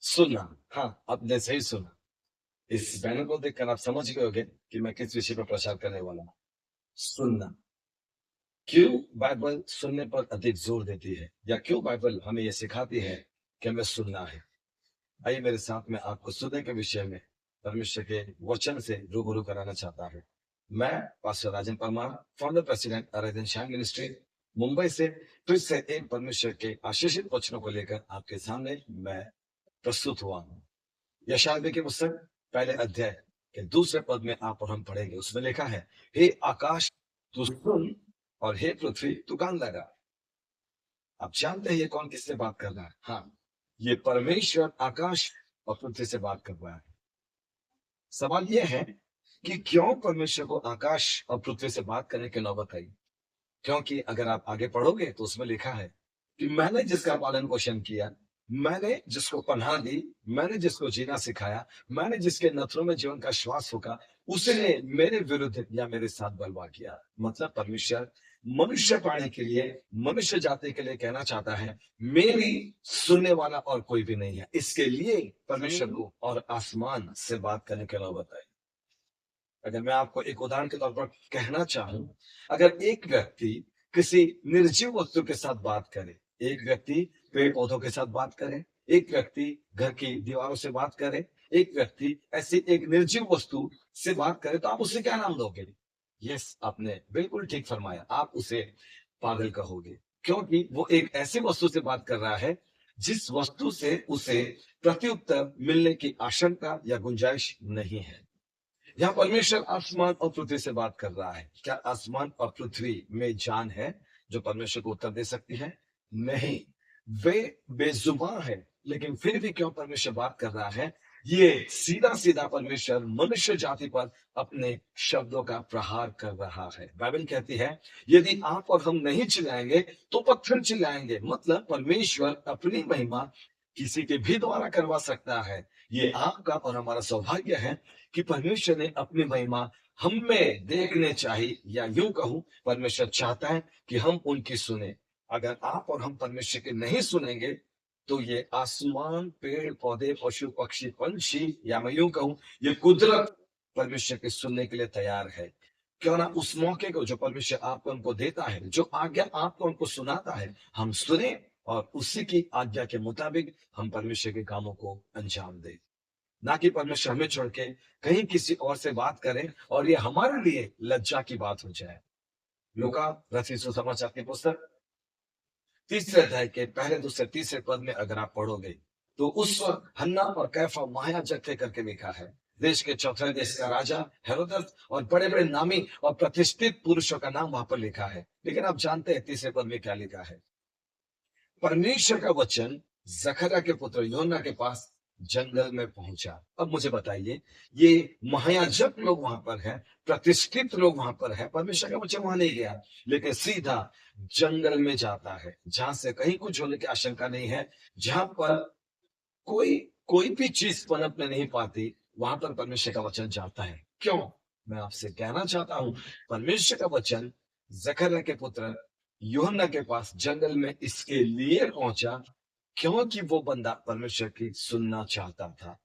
सुनना। हाँ, आपने सही सुना। इस बैनर को देखकर आप समझ गए होंगे कि मैं किस विषय पर प्रचार करने वाला हूँ। सुनना। क्यों बाइबल सुनने पर अधिक जोर देती है, या क्यों बाइबल हमें यह सिखाती है कि हमें सुनना है। आइए मेरे साथ में आपको सुनने के विषय में परमेश्वर के वचन से रूबरू कराना चाहता हूँ। मैं pastor Rajan Parmar, founder president Aradhan shine ministry, Mumbai से फिर से एक परमेश्वर के आशीषित वचनों को लेकर आपके सामने मैं प्रस्तुत हुआ हूँ। यशायाह की पुस्तक पहले अध्याय के दूसरे पद में आप और हम पढ़ेंगे। उसमें लिखा है, हे आकाश तू सुन, और हे पृथ्वी तू कान लगा। आप जानते हैं ये कौन किससे बात कर रहा है? हाँ, ये परमेश्वर आकाश और पृथ्वी से बात कर रहा है। सवाल यह है कि क्यों परमेश्वर को आकाश और पृथ्वी से बात करने की नौबत आई। क्योंकि अगर आप आगे पढ़ोगे तो उसमें लिखा है कि मैंने जिसका पालन पोषण किया, मैंने जिसको पनाह दी, मैंने जिसको जीना सिखाया, मैंने जिसके नथनों में जीवन का श्वास फूका, उसने मेरे विरुद्ध या मेरे साथ बलवा किया। मतलब परमेश्वर मनुष्य पाने के लिए, मनुष्य जाति के लिए कहना चाहता है, मेरी सुनने वाला और कोई भी नहीं है। इसके लिए परमेश्वर को और आसमान से बात करने के नौबत आई। अगर मैं आपको एक उदाहरण के तौर पर कहना चाहूं, अगर एक व्यक्ति किसी निर्जीव वस्तु के साथ बात करे, एक व्यक्ति पेड़ पौधों के साथ बात करे, एक व्यक्ति घर की दीवारों से बात करे, एक व्यक्ति ऐसी एक निर्जीव वस्तु से बात करे, तो आप उसे क्या नाम दोगे? यस, आपने बिल्कुल ठीक फरमाया, आप उसे पागल कहोगे। क्योंकि वो एक ऐसी वस्तु से बात कर रहा है जिस वस्तु से उसे प्रत्युत्तर मिलने की आशंका या गुंजाइश नहीं है। यहाँ परमेश्वर आसमान और पृथ्वी से बात कर रहा है। क्या आसमान और पृथ्वी में जान है जो परमेश्वर को उत्तर दे सकती है? नहीं, वे बेजुबान है। लेकिन फिर भी क्यों परमेश्वर बात कर रहा है? ये सीधा सीधा परमेश्वर मनुष्य जाति पर अपने शब्दों का प्रहार कर रहा है। बाइबल कहती है, यदि आप और हम नहीं चिल्लाएंगे तो पत्थर चिल्लाएंगे। मतलब परमेश्वर अपनी महिमा किसी के भी द्वारा करवा सकता है। ये आपका और हमारा सौभाग्य है कि परमेश्वर ने अपनी महिमा हम में देखने चाहिए, या यूं कहूं, परमेश्वर चाहता है कि हम उनकी सुने। अगर आप और हम परमेश्वर के नहीं सुनेंगे तो ये आसमान, पेड़ पौधे, पशु पक्षी, पंछी, या मैं यूं कहूं, ये कुदरत परमेश्वर के सुनने के लिए तैयार है। क्यों ना उस मौके को जो परमेश्वर आपको उनको देता है, जो आज्ञा आपको उनको सुनाता है, हम सुने और उसी की आज्ञा के मुताबिक हम परमेश्वर के कामों को अंजाम दें। ना कि परमेश्वर हमें छोड़ के कहीं किसी और से बात करें और ये हमारे लिए लज्जा की बात हो जाए। लूका रचित सुसमाचार की पुस्तक तीसरे अध्याय के पहले दूसरे तीसरे पद में अगर आप पढ़ोगे तो उस वक्त हन्ना और कैफा महायाजक थे करके लिखा है। देश के चौथे देश का राजा हेरोदस और बड़े बड़े नामी और प्रतिष्ठित पुरुषों का नाम वहां पर लिखा है। लेकिन आप जानते हैं तीसरे पद में क्या लिखा है? परमेश्वर का वचन जकरयाह के पुत्र यूहन्ना के पास जंगल में पहुंचा। अब मुझे बताइए, ये महायाजक लोग वहां पर है, प्रतिष्ठित लोग वहां पर है, परमेश्वर का वचन वहां नहीं गया, लेकिन सीधा जंगल में जाता है, जहां से कहीं कुछ होने की आशंका नहीं है, जहां पर कोई कोई भी चीज पनपने नहीं पाती, वहां पर परमेश्वर का वचन जाता है। क्यों? मैं आपसे कहना चाहता हूं, परमेश्वर का वचन जकरयाह के पुत्र यूहन्ना के पास जंगल में इसके लिए पहुंचा क्योंकि वो बंदा परमेश्वर की सुनना चाहता था।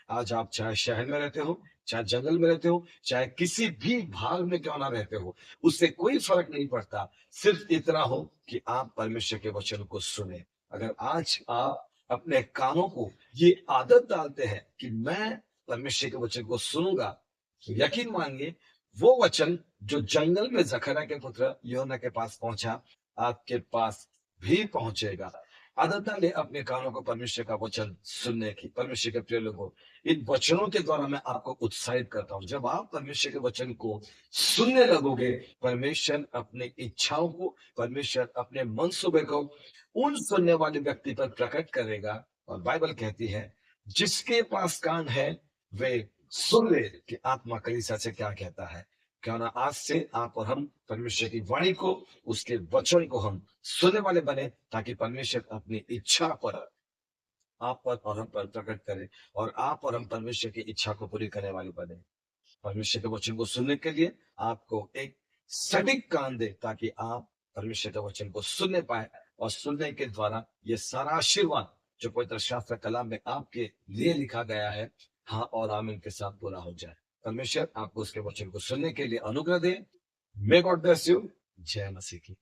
आज आप चाहे शहर में रहते हो, चाहे जंगल में रहते हो, चाहे किसी भी भाग में क्यों ना रहते हो, उससे कोई फर्क नहीं पड़ता। सिर्फ इतना हो कि आप परमेश्वर के वचन को सुने। अगर आज आप अपने कानों को ये आदत डालते हैं कि मैं परमेश्वर के वचन को सुनूंगा, तो यकीन मानिए वो वचन जो जंगल में जकरयाह के पुत्र यूहन्ना के पास पहुंचा, आपके पास भी पहुंचेगा। आदत डाले अपने कानों को परमेश्वर का वचन सुनने की। परमेश्वर के प्रिय लोगों, इन वचनों के द्वारा मैं आपको उत्साहित करता हूं। जब आप परमेश्वर के वचन को सुनने लगोगे, परमेश्वर अपनी इच्छाओं को, परमेश्वर अपने मनसूबे को उन सुनने वाले व्यक्ति पर प्रकट करेगा। और बाइबल कहती है, जिसके पास कान है वे सुन ले कि आत्मा कलीसिया से क्या कहता है। क्यों ना आज से आप और हम परमेश्वर की वाणी को, उसके वचन को हम सुनने वाले बने, ताकि परमेश्वर अपनी इच्छा पर आप पर और हम पर प्रकट करे, और आप और हम परमेश्वर की इच्छा को पूरी करने वाले बने। परमेश्वर के वचन को सुनने के लिए आपको एक सटीक कान दे, ताकि आप परमेश्वर के वचन को सुनने पाए, और सुनने के द्वारा ये सारा आशीर्वाद जो पवित्र शास्त्र कलाम में आपके लिए लिखा गया है, हाँ और आमीन के साथ पूरा हो जाए। परमेश्वर आपको उसके वचन को सुनने के लिए अनुग्रह दे। May God bless you. जय मसीह की।